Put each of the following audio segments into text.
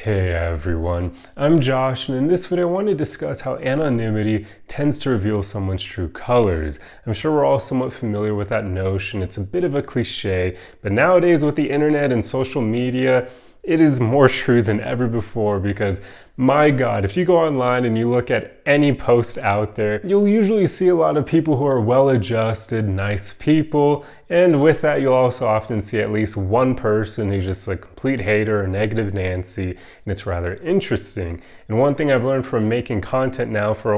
Hey everyone, I'm Josh, and in this video I want to discuss how anonymity tends to reveal someone's true colors. I'm sure we're all somewhat familiar with that notion. It's a bit of a cliche, but nowadays with the internet and social media, it is more true than ever before because, my God, if you go online and you look at any post out there, you'll usually see a lot of people who are well-adjusted, nice people, and with that you'll also often see at least one person who's just a complete hater or negative Nancy, and it's rather interesting. And one thing I've learned from making content now for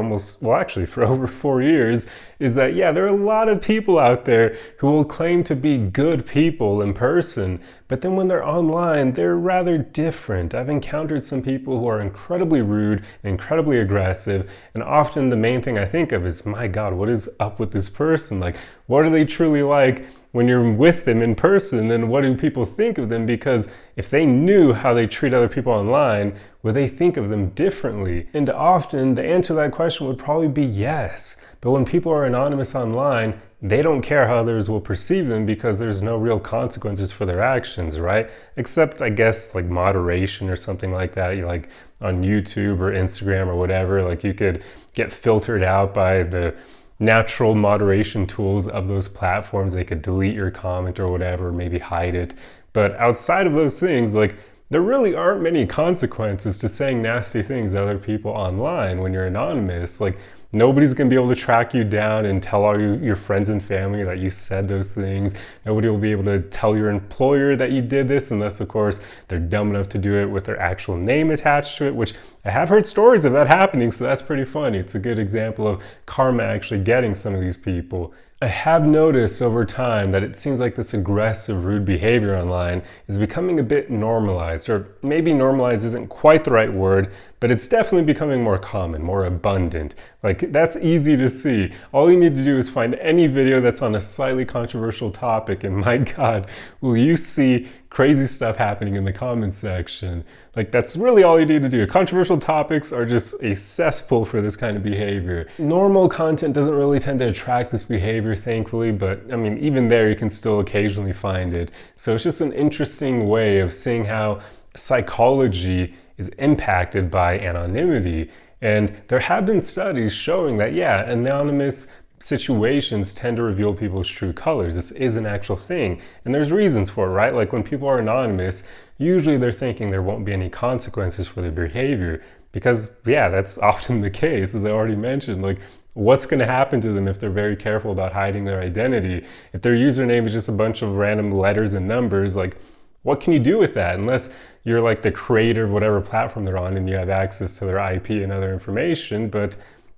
for over 4 years, is that yeah, there are a lot of people out there who will claim to be good people in person, but then when they're online, they're rather different. I've encountered some people who are incredibly rude and incredibly aggressive, and often the main thing I think of is, my God, what is up with this person? Like, what are they truly like when you're with them in person, and what do people think of them? Because if they knew how they treat other people online, would they think of them differently? And often the answer to that question would probably be yes. But when people are anonymous online, they don't care how others will perceive them because there's no real consequences for their actions, right? Except, I guess, like moderation or something like that. You like on YouTube or Instagram or whatever, like you could get filtered out by the natural moderation tools of those platforms. They could delete your comment or whatever, maybe hide it. But outside of those things, like, there really aren't many consequences to saying nasty things to other people online when you're anonymous. Like, nobody's gonna be able to track you down and tell all your friends and family that you said those things. Nobody will be able to tell your employer that you did this, unless of course they're dumb enough to do it with their actual name attached to it, which I have heard stories of that happening, so that's pretty funny. It's a good example of karma actually getting some of these people. I have noticed over time that it seems like this aggressive, rude behavior online is becoming a bit normalized, or maybe normalized isn't quite the right word, but it's definitely becoming more common, more abundant. Like, that's easy to see. All you need to do is find any video that's on a slightly controversial topic, and my God, will you see crazy stuff happening in the comments section. Like, that's really all you need to do. Controversial topics are just a cesspool for this kind of behavior. Normal content doesn't really tend to attract this behavior, thankfully, but I mean, even there you can still occasionally find it. So it's just an interesting way of seeing how psychology is impacted by anonymity. And there have been studies showing that, yeah, anonymous situations tend to reveal people's true colors. This is an actual thing, and there's reasons for it, right? Like, when people are anonymous, usually they're thinking there won't be any consequences for their behavior, because yeah, that's often the case, as I already mentioned. Like, what's going to happen to them if they're very careful about hiding their identity? If their username is just a bunch of random letters and numbers, like, what can you do with that? Unless you're like the creator of whatever platform they're on and you have access to their IP and other information. But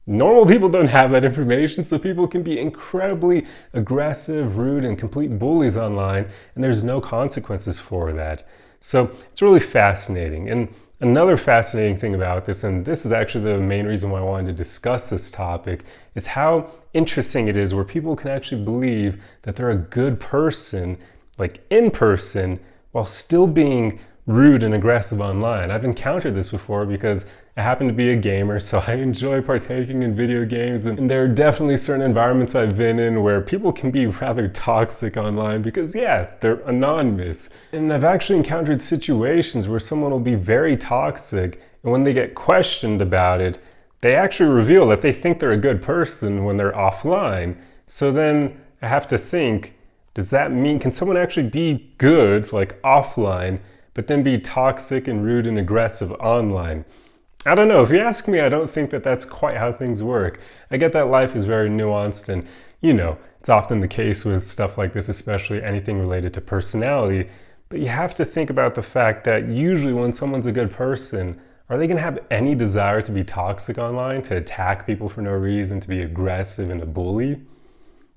normal people don't have that information, so people can be incredibly aggressive, rude, and complete bullies online, and there's no consequences for that. So it's really fascinating. And another fascinating thing about this, and this is actually the main reason why I wanted to discuss this topic, is how interesting it is where people can actually believe that they're a good person, like in person, while still being rude and aggressive online. I've encountered this before because I happen to be a gamer, so I enjoy partaking in video games, and there are definitely certain environments I've been in where people can be rather toxic online because, yeah, they're anonymous. And I've actually encountered situations where someone will be very toxic, and when they get questioned about it, they actually reveal that they think they're a good person when they're offline. So then I have to think, does that mean, can someone actually be good, like offline, but then be toxic and rude and aggressive online? I don't know. If you ask me, I don't think that that's quite how things work. I get that life is very nuanced, and you know, it's often the case with stuff like this, especially anything related to personality. But you have to think about the fact that usually when someone's a good person, are they going to have any desire to be toxic online, to attack people for no reason, to be aggressive and a bully?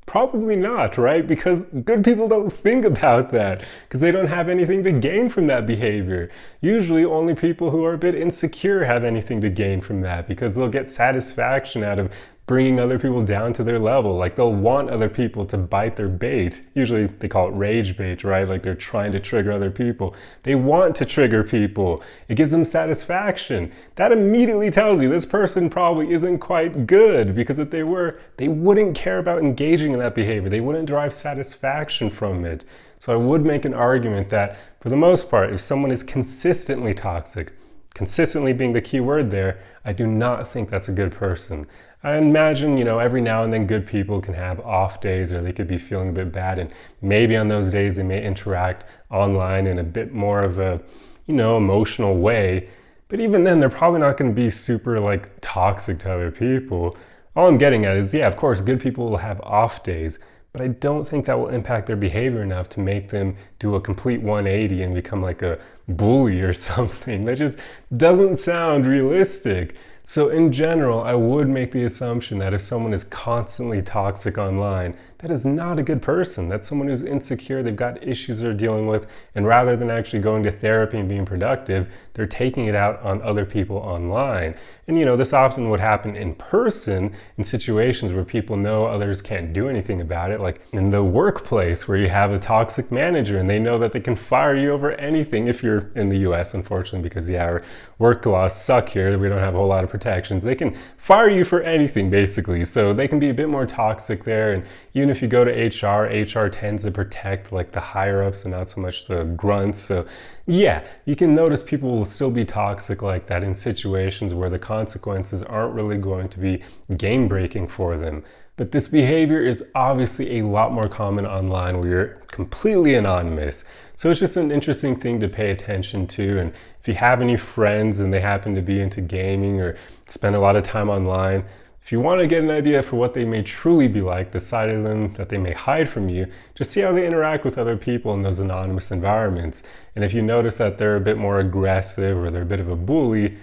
Probably not, right? Because good people don't think about that because they don't have anything to gain from that behavior. Usually only people who are a bit insecure have anything to gain from that because they'll get satisfaction out of bringing other people down to their level. Like, they'll want other people to bite their bait. Usually they call it rage bait, right? Like, they're trying to trigger other people. They want to trigger people. It gives them satisfaction. That immediately tells you this person probably isn't quite good, because if they were, they wouldn't care about engaging in that behavior. They wouldn't derive satisfaction from it. So I would make an argument that for the most part, if someone is consistently toxic, consistently being the key word there, I do not think that's a good person. I imagine, every now and then good people can have off days or they could be feeling a bit bad, and maybe on those days they may interact online in a bit more of a, emotional way. But even then, they're probably not going to be super toxic to other people. All I'm getting at is, yeah, of course, good people will have off days, but I don't think that will impact their behavior enough to make them do a complete 180 and become like a bully or something. That just doesn't sound realistic. So in general, I would make the assumption that if someone is constantly toxic online, that is not a good person. That's someone who's insecure, they've got issues they're dealing with, and rather than actually going to therapy and being productive, they're taking it out on other people online. And this often would happen in person in situations where people know others can't do anything about it, like in the workplace where you have a toxic manager and they know that they can fire you over anything if you're in the US, unfortunately, because our work laws suck here. We don't have a whole lot of protections. They can fire you for anything, basically. So they can be a bit more toxic there. And even if you go to HR tends to protect the higher ups and not so much the grunts. So yeah, you can notice people will still be toxic like that in situations where the consequences aren't really going to be game breaking for them. But this behavior is obviously a lot more common online where you're completely anonymous. So it's just an interesting thing to pay attention to. And if you have any friends and they happen to be into gaming or spend a lot of time online, if you want to get an idea for what they may truly be like, the side of them that they may hide from you, just see how they interact with other people in those anonymous environments. And if you notice that they're a bit more aggressive or they're a bit of a bully,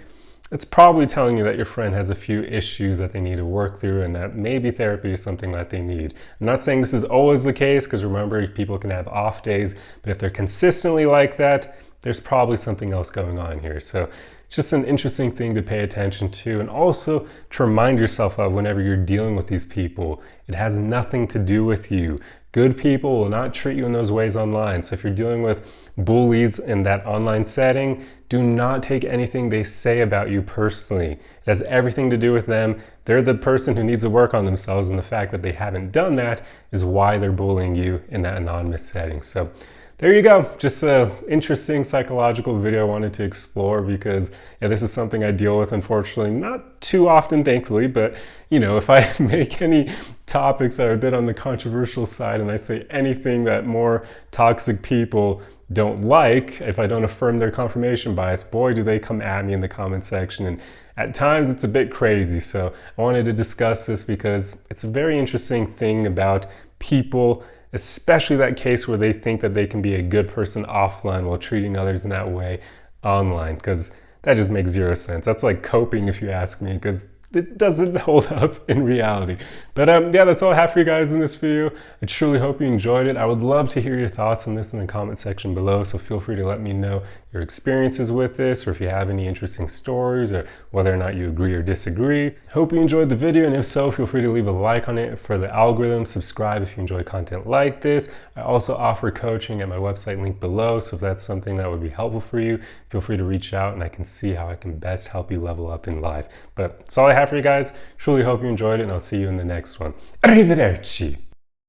it's probably telling you that your friend has a few issues that they need to work through and that maybe therapy is something that they need. I'm not saying this is always the case, because remember, people can have off days, but if they're consistently like that, there's probably something else going on here. So it's just an interesting thing to pay attention to, and also to remind yourself of whenever you're dealing with these people. It has nothing to do with you. Good people will not treat you in those ways online. So if you're dealing with bullies in that online setting, do not take anything they say about you personally. It has everything to do with them. They're the person who needs to work on themselves, and the fact that they haven't done that is why they're bullying you in that anonymous setting. So there you go. Just an interesting psychological video I wanted to explore, because this is something I deal with, unfortunately, not too often, thankfully, but if I make any topics that are a bit on the controversial side and I say anything that more toxic people don't like, if I don't affirm their confirmation bias, boy, do they come at me in the comment section. And at times it's a bit crazy. So I wanted to discuss this because it's a very interesting thing about people, especially that case where they think that they can be a good person offline while treating others in that way online, because that just makes zero sense. That's like coping, if you ask me, because it doesn't hold up in reality. But yeah, that's all I have for you guys in this video. I truly hope you enjoyed it. I would love to hear your thoughts on this in the comment section below, so feel free to let me know your experiences with this, or if you have any interesting stories, or whether or not you agree or disagree. Hope you enjoyed the video, and if so, feel free to leave a like on it for the algorithm. Subscribe if you enjoy content like this. I also offer coaching at my website linked below, so if that's something that would be helpful for you, feel free to reach out and I can see how I can best help you level up in life. But that's all I have for you guys. Truly hope you enjoyed it, and I'll see you in the next one. Arrivederci!